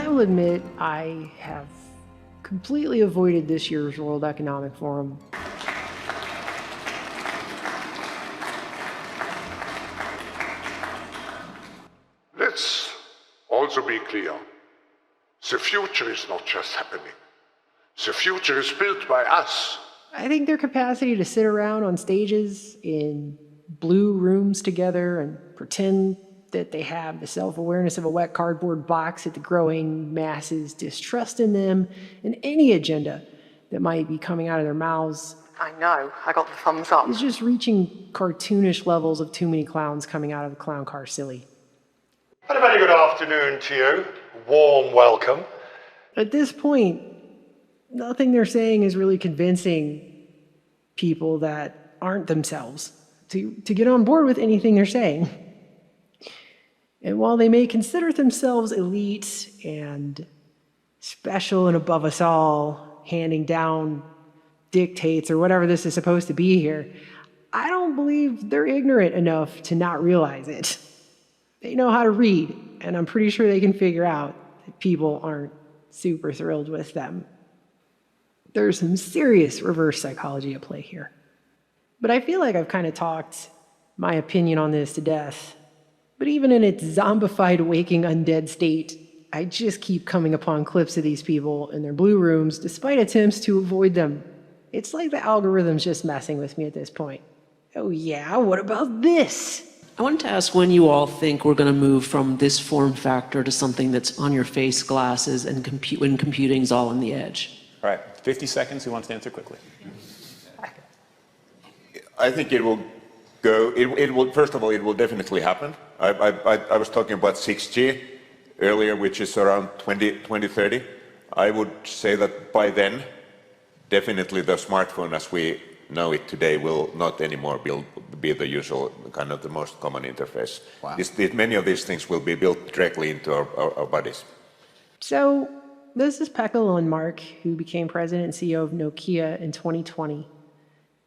will admit I have completely avoided this year's World Economic Forum. Let's also be clear. The future is not just happening. The future is built by us. I think their capacity to sit around on stages in blue rooms together and pretend that they have the self-awareness of a wet cardboard box at the growing masses' distrust in them and any agenda that might be coming out of their mouths. I know, I got the thumbs up. Is just reaching cartoonish levels of too many clowns coming out of a clown car silly. And a very good afternoon to you. Warm welcome. At this point, nothing they're saying is really convincing people that aren't themselves to get on board with anything they're saying. And while they may consider themselves elite and special and above us all, handing down dictates or whatever this is supposed to be here, I don't believe they're ignorant enough to not realize it. They know how to read, and I'm pretty sure they can figure out that people aren't super thrilled with them. There's some serious reverse psychology at play here. But I feel like I've kind of talked my opinion on this to death. But even in its zombified, waking, undead state, I just keep coming upon clips of these people in their blue rooms despite attempts to avoid them. It's like the algorithm's just messing with me at this point. Oh yeah, what about this? I wanted to ask when you all think we're going to move from this form factor to something that's on your face, glasses, and when computing's all on the edge. All right, 50 seconds. Who wants to answer quickly? I think it will go, it will, first of all, it will definitely happen. I was talking about 6G earlier, which is around 2030. I would say that by then, definitely the smartphone as we know it today will not anymore be the usual, kind of the most common interface. Wow. Many of these things will be built directly into our bodies. So this is Pekka Lundmark, who became president and CEO of Nokia in 2020.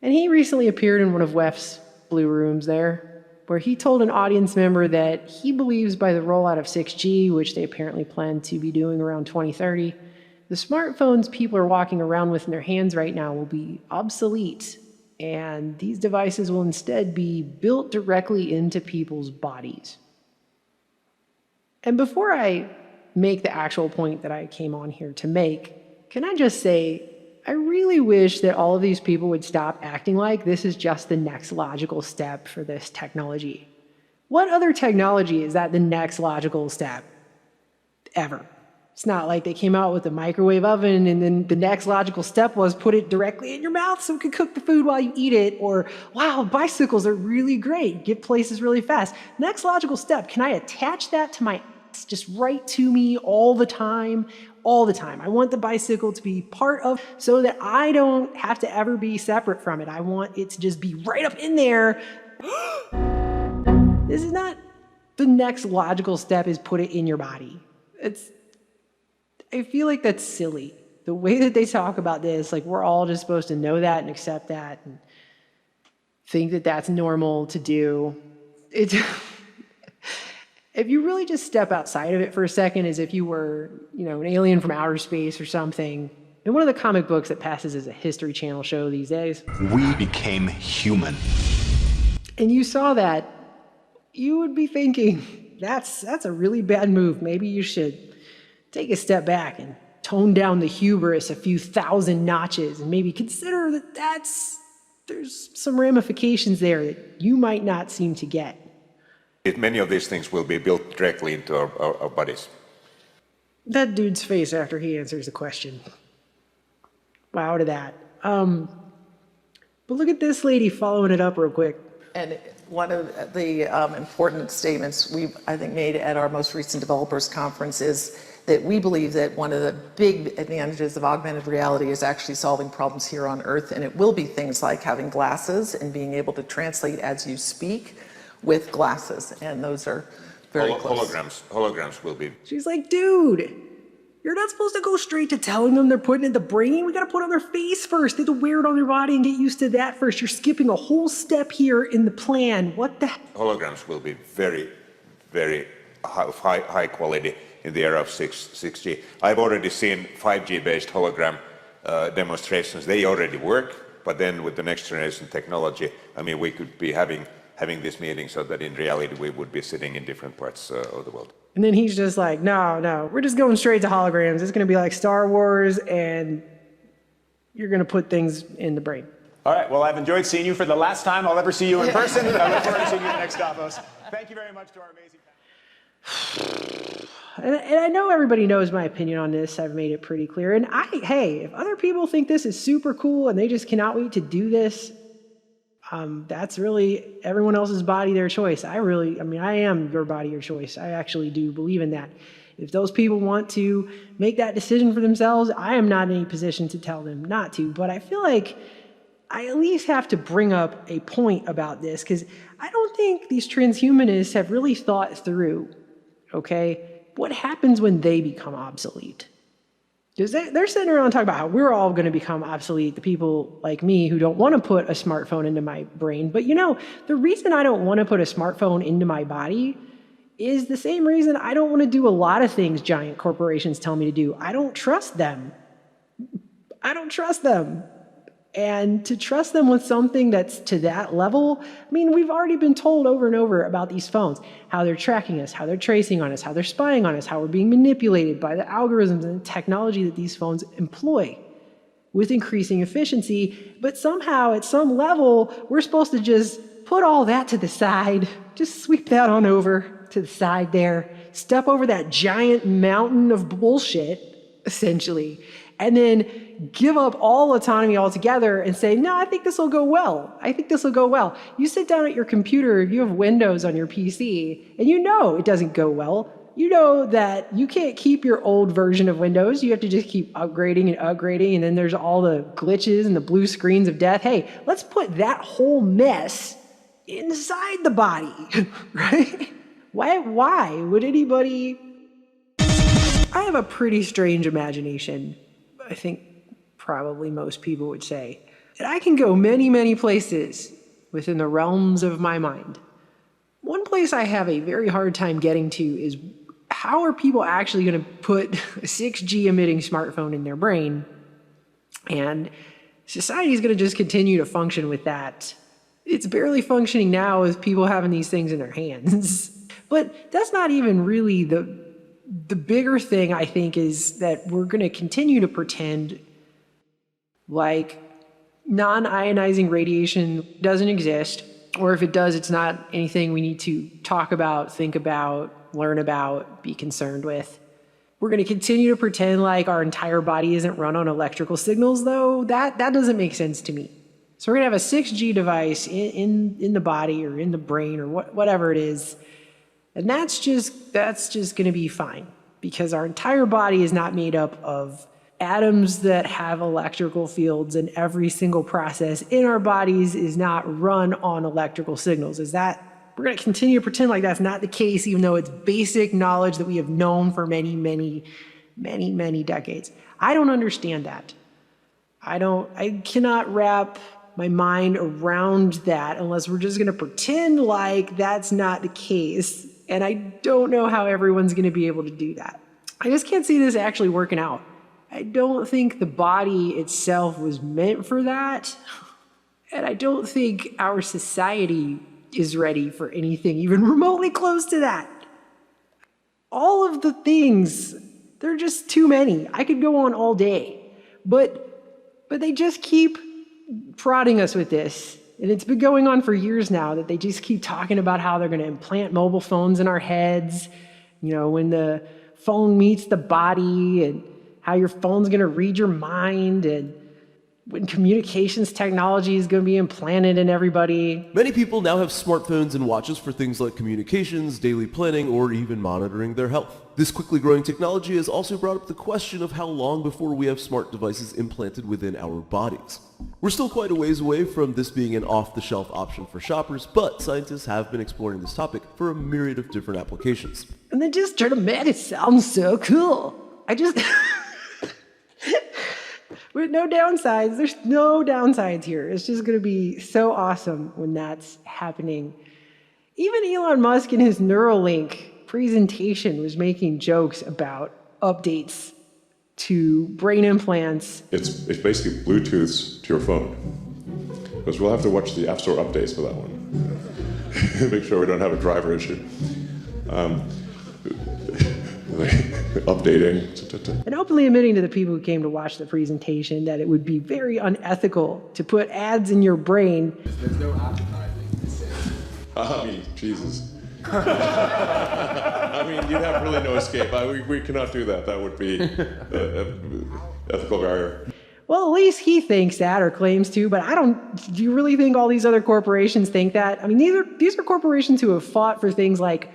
And he recently appeared in one of WEF's blue rooms there, where he told an audience member that he believes by the rollout of 6G, which they apparently plan to be doing around 2030, the smartphones people are walking around with in their hands right now will be obsolete, and these devices will instead be built directly into people's bodies. And before I make the actual point that I came on here to make, can I just say, I really wish that all of these people would stop acting like this is just the next logical step for this technology. What other technology is that the next logical step ever? It's not like they came out with a microwave oven and then the next logical step was put it directly in your mouth so it could cook the food while you eat it, or wow, bicycles are really great, get places really fast. Next logical step, can I attach that to my ass just right to me all the time? All the time. I want the bicycle to be part of so that I don't have to ever be separate from it. I want it to just be right up in there. This is not the next logical step is put it in your body. I feel like that's silly. The way that they talk about this, like we're all just supposed to know that and accept that and think that that's normal to do. It's if you really just step outside of it for a second as if you were, an alien from outer space or something, in one of the comic books that passes as a History Channel show these days. We became human. And you saw that, you would be thinking, that's a really bad move. Maybe you should take a step back and tone down the hubris a few thousand notches and maybe consider that there's some ramifications there that you might not seem to get. Many of these things will be built directly into our bodies. That dude's face after he answers the question. Wow to that. But look at this lady following it up real quick. And one of the important statements we, I think, made at our most recent developers conference is that we believe that one of the big advantages of augmented reality is actually solving problems here on Earth, and it will be things like having glasses and being able to translate as you speak with glasses, and those are very close. Holograms will be. She's like, dude, you're not supposed to go straight to telling them they're putting it in the brain. We gotta put it on their face first. They have to wear it on their body and get used to that first. You're skipping a whole step here in the plan. What the? Holograms will be very, very high quality. in the era of 6G. I've already seen 5G-based hologram demonstrations. They already work, but then with the next generation technology, I mean, we could be having this meeting so that in reality we would be sitting in different parts of the world. And then he's just like, no, we're just going straight to holograms. It's going to be like Star Wars, and you're going to put things in the brain. All right, well, I've enjoyed seeing you for the last time I'll ever see you in person. I look forward to seeing you at the next Davos. Thank you very much to our amazing panel. And I know everybody knows my opinion on this. I've made it pretty clear. And hey, if other people think this is super cool and they just cannot wait to do this, that's really everyone else's body, their choice. I am your body, your choice. I actually do believe in that. If those people want to make that decision for themselves, I am not in any position to tell them not to. But I feel like I at least have to bring up a point about this, because I don't think these transhumanists have really thought through, okay, what happens when they become obsolete? Because they're sitting around talking about how we're all going to become obsolete, the people like me who don't want to put a smartphone into my brain. But the reason I don't want to put a smartphone into my body is the same reason I don't want to do a lot of things giant corporations tell me to do. I don't trust them. And to trust them with something that's to that level, I mean, we've already been told over and over about these phones, how they're tracking us, how they're tracing on us, how they're spying on us, how we're being manipulated by the algorithms and the technology that these phones employ with increasing efficiency. But somehow, at some level, we're supposed to just put all that to the side, just sweep that on over to the side there, step over that giant mountain of bullshit, essentially, and then give up all autonomy altogether and say, no, I think this will go well. You sit down at your computer, if you have Windows on your PC, and it doesn't go well. You know that you can't keep your old version of Windows. You have to just keep upgrading, and then there's all the glitches and the blue screens of death. Hey, let's put that whole mess inside the body, right? Why would anybody... I have a pretty strange imagination. I think probably most people would say that I can go many, many places within the realms of my mind. One place I have a very hard time getting to is how are people actually going to put a 6G emitting smartphone in their brain, and society is going to just continue to function with that. It's barely functioning now with people having these things in their hands. But that's not even really the bigger thing, I think, is that we're going to continue to pretend like non-ionizing radiation doesn't exist, or if it does, it's not anything we need to talk about, think about, learn about, be concerned with. We're going to continue to pretend like our entire body isn't run on electrical signals, though. That doesn't make sense to me. So we're going to have a 6G device in the body or in the brain or whatever it is. And that's just going to be fine, because our entire body is not made up of atoms that have electrical fields, and every single process in our bodies is not run on electrical signals. We're going to continue to pretend like that's not the case, even though it's basic knowledge that we have known for many, many, many, many decades. I don't understand that. I cannot wrap my mind around that unless we're just going to pretend like that's not the case. And I don't know how everyone's going to be able to do that. I just can't see this actually working out. I don't think the body itself was meant for that. And I don't think our society is ready for anything even remotely close to that. All of the things, they're just too many. I could go on all day. But they just keep prodding us with this. And it's been going on for years now, that they just keep talking about how they're going to implant mobile phones in our heads, when the phone meets the body, and how your phone's going to read your mind, and when communications technology is going to be implanted in everybody. Many people now have smartphones and watches for things like communications, daily planning, or even monitoring their health. This quickly growing technology has also brought up the question of how long before we have smart devices implanted within our bodies. We're still quite a ways away from this being an off-the-shelf option for shoppers, but scientists have been exploring this topic for a myriad of different applications. And they just try to make it sound so cool. With no downsides. There's no downsides here. It's just going to be so awesome when that's happening. Even Elon Musk and his Neuralink presentation was making jokes about updates to brain implants. It's basically Bluetooth to your phone. Because we'll have to watch the App Store updates for that one. Make sure we don't have a driver issue. Updating. And openly admitting to the people who came to watch the presentation that it would be very unethical to put ads in your brain. There's no advertising. I mean, Jesus. I mean, you'd have really no escape. We cannot do that. That would be an ethical barrier. Well, at least he thinks that or claims to, but I don't. Do you really think all these other corporations think that? I mean, these are corporations who have fought for things like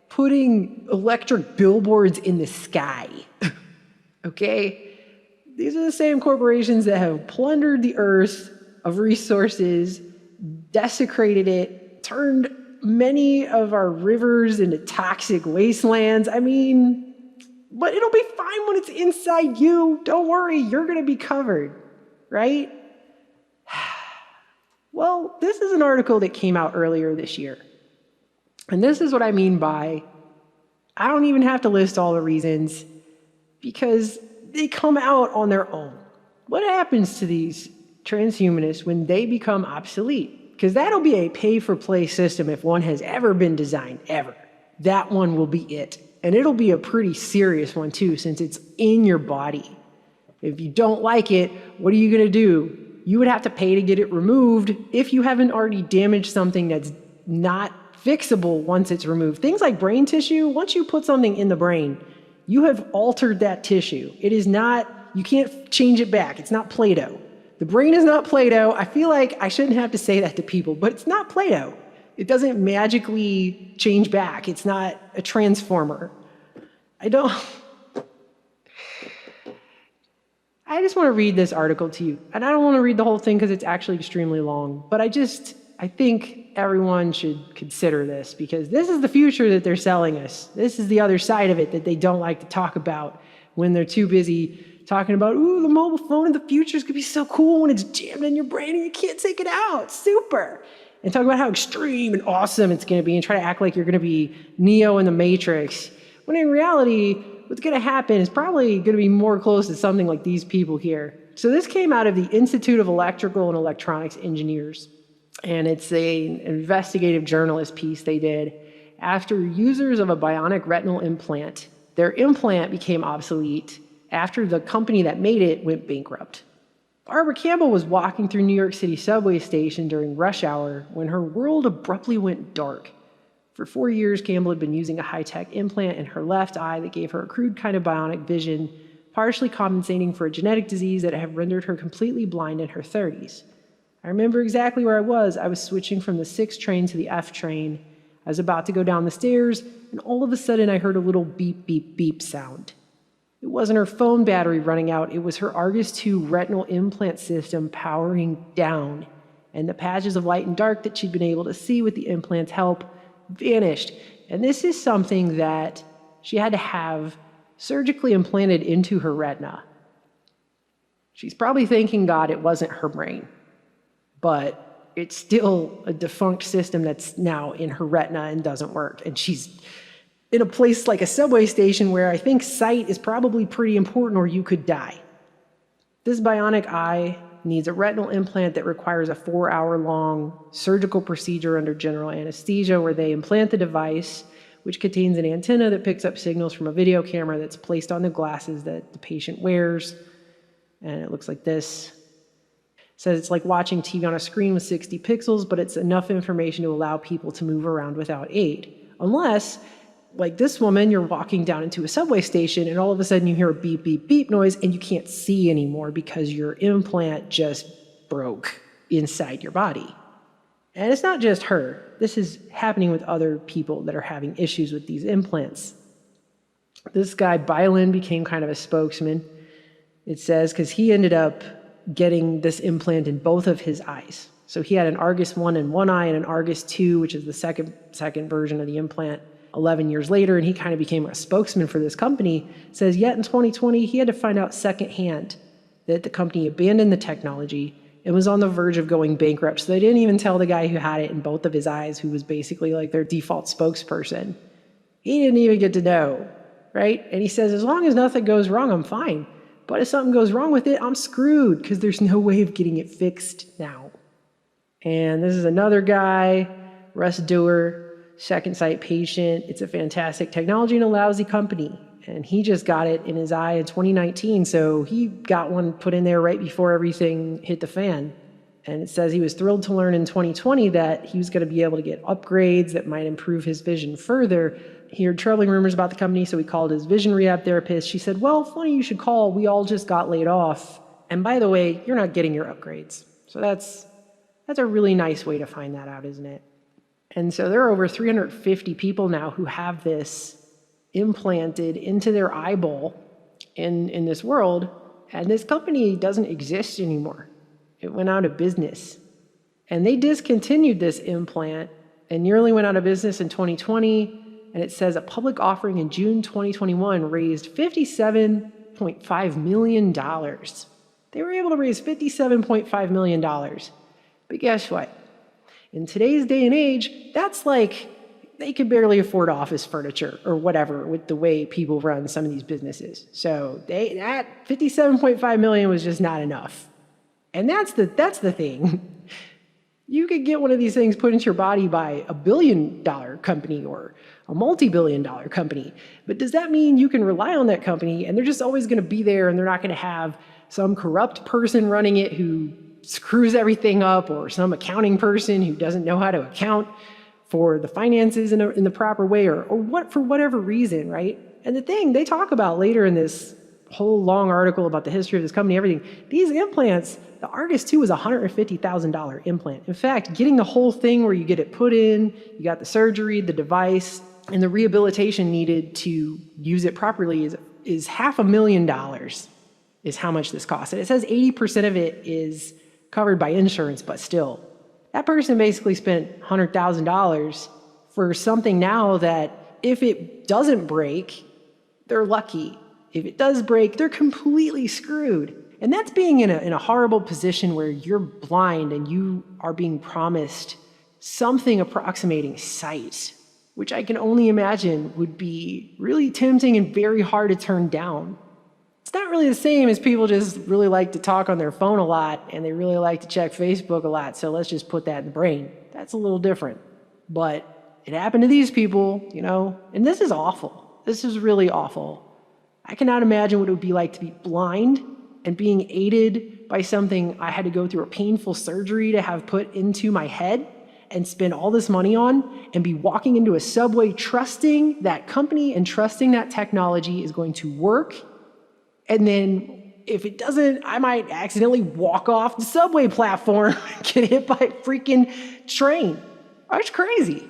putting electric billboards in the sky. Okay? These are the same corporations that have plundered the earth of resources, desecrated it, turned many of our rivers into toxic wastelands. I mean, but it'll be fine when it's inside you. Don't worry, you're going to be covered, right? Well, this is an article that came out earlier this year. And this is what I mean by, I don't even have to list all the reasons because they come out on their own. What happens to these transhumanists when they become obsolete? Because that'll be a pay-for-play system if one has ever been designed, ever. That one will be it. And it'll be a pretty serious one too, since it's in your body. If you don't like it, what are you going to do? You would have to pay to get it removed if you haven't already damaged something that's not fixable once it's removed. Things like brain tissue, once you put something in the brain, you have altered that tissue. It is not, you can't change it back. It's not Play-Doh. The brain is not Play-Doh. I feel like I shouldn't have to say that to people, but it's not Play-Doh. It doesn't magically change back. It's not a transformer. I just want to read this article to you. And I don't want to read the whole thing because it's actually extremely long. But I think everyone should consider this because this is the future that they're selling us. This is the other side of it that they don't like to talk about when they're too busy talking about, ooh, the mobile phone in the future is going to be so cool when it's jammed in your brain and you can't take it out. Super. And talk about how extreme and awesome it's going to be and try to act like you're going to be Neo in the Matrix. When in reality, what's going to happen is probably going to be more close to something like these people here. So this came out of the Institute of Electrical and Electronics Engineers. And it's an investigative journalist piece they did. After users of a bionic retinal implant, their implant became obsolete after the company that made it went bankrupt. Barbara Campbell was walking through New York City subway station during rush hour when her world abruptly went dark. For 4 years, Campbell had been using a high-tech implant in her left eye that gave her a crude kind of bionic vision, partially compensating for a genetic disease that had rendered her completely blind in her 30s. I remember exactly where I was. I was switching from the 6 train to the F train. I was about to go down the stairs, and all of a sudden I heard a little beep, beep, beep sound. It wasn't her phone battery running out, it was her Argus 2 retinal implant system powering down, and the patches of light and dark that she'd been able to see with the implant's help vanished. And this is something that she had to have surgically implanted into her retina. She's probably thanking God it wasn't her brain, but it's still a defunct system that's now in her retina and doesn't work. And she's in a place like a subway station where I think sight is probably pretty important or you could die. This bionic eye needs a retinal implant that requires a 4-hour-long surgical procedure under general anesthesia where they implant the device, which contains an antenna that picks up signals from a video camera that's placed on the glasses that the patient wears. And it looks like this. It says it's like watching TV on a screen with 60 pixels, but it's enough information to allow people to move around without aid. Unless, like this woman, you're walking down into a subway station and all of a sudden you hear a beep, beep, beep noise and you can't see anymore because your implant just broke inside your body. And it's not just her. This is happening with other people that are having issues with these implants. This guy, Bylan, became kind of a spokesman. It says, because he ended up getting this implant in both of his eyes. So he had an Argus 1 in one eye and an Argus 2, which is the second version of the implant, 11 years later, and he kind of became a spokesman for this company. Says yet in 2020, he had to find out secondhand that the company abandoned the technology and was on the verge of going bankrupt. So they didn't even tell the guy who had it in both of his eyes, who was basically like their default spokesperson. He didn't even get to know, right? And he says, as long as nothing goes wrong, I'm fine. But if something goes wrong with it, I'm screwed because there's no way of getting it fixed now. And this is another guy, Russ Dewar, Second Sight patient. It's a fantastic technology and a lousy company. And he just got it in his eye in 2019. So he got one put in there right before everything hit the fan. And it says he was thrilled to learn in 2020 that he was going to be able to get upgrades that might improve his vision further. He heard troubling rumors about the company, so he called his vision rehab therapist. She said, well, funny you should call. We all just got laid off. And by the way, you're not getting your upgrades. So that's a really nice way to find that out, isn't it? And so there are over 350 people now who have this implanted into their eyeball in this world. And this company doesn't exist anymore. It went out of business. And they discontinued this implant and nearly went out of business in 2020. And it says a public offering in June 2021 raised $57.5 million. They were able to raise $57.5 million. But guess what? In today's day and age, that's like they could barely afford office furniture or whatever with the way people run some of these businesses. So that $57.5 million was just not enough. And that's the thing. You could get one of these things put into your body by $1 billion company or a multi-billion-dollar company. But does that mean you can rely on that company and they're just always going to be there and they're not going to have some corrupt person running it who screws everything up or some accounting person who doesn't know how to account for the finances in the proper way or what for whatever reason, right? And the thing they talk about later in this whole long article about the history of this company, everything, these implants, the Argus 2 was a $150,000 implant. In fact, getting the whole thing where you get it put in, you got the surgery, the device, and the rehabilitation needed to use it properly is $500,000 is how much this costs. And it says 80% of it is covered by insurance, but still. That person basically spent $100,000 for something now that if it doesn't break, they're lucky. If it does break, they're completely screwed. And that's being in a horrible position where you're blind and you are being promised something approximating sight, which I can only imagine would be really tempting and very hard to turn down. It's not really the same as people just really like to talk on their phone a lot and they really like to check Facebook a lot, so let's just put that in the brain. That's a little different. But it happened to these people, you know, and this is awful. This is really awful. I cannot imagine what it would be like to be blind and being aided by something I had to go through a painful surgery to have put into my head and spend all this money on and be walking into a subway trusting that company and trusting that technology is going to work. And then if it doesn't, I might accidentally walk off the subway platform and get hit by a freaking train. That's crazy.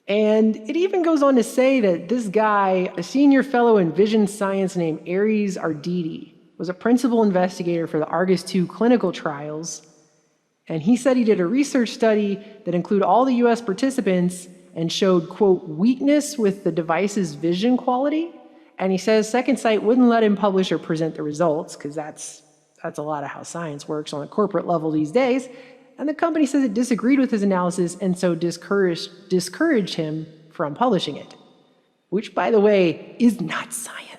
And it even goes on to say that this guy, a senior fellow in vision science named Aries Arditi, was a principal investigator for the Argus 2 clinical trials. And he said he did a research study that included all the US participants and showed, quote, weakness with the device's vision quality. And he says Second Sight wouldn't let him publish or present the results because that's a lot of how science works on a corporate level these days. And the company says it disagreed with his analysis and so discouraged him from publishing it, which, by the way, is not science.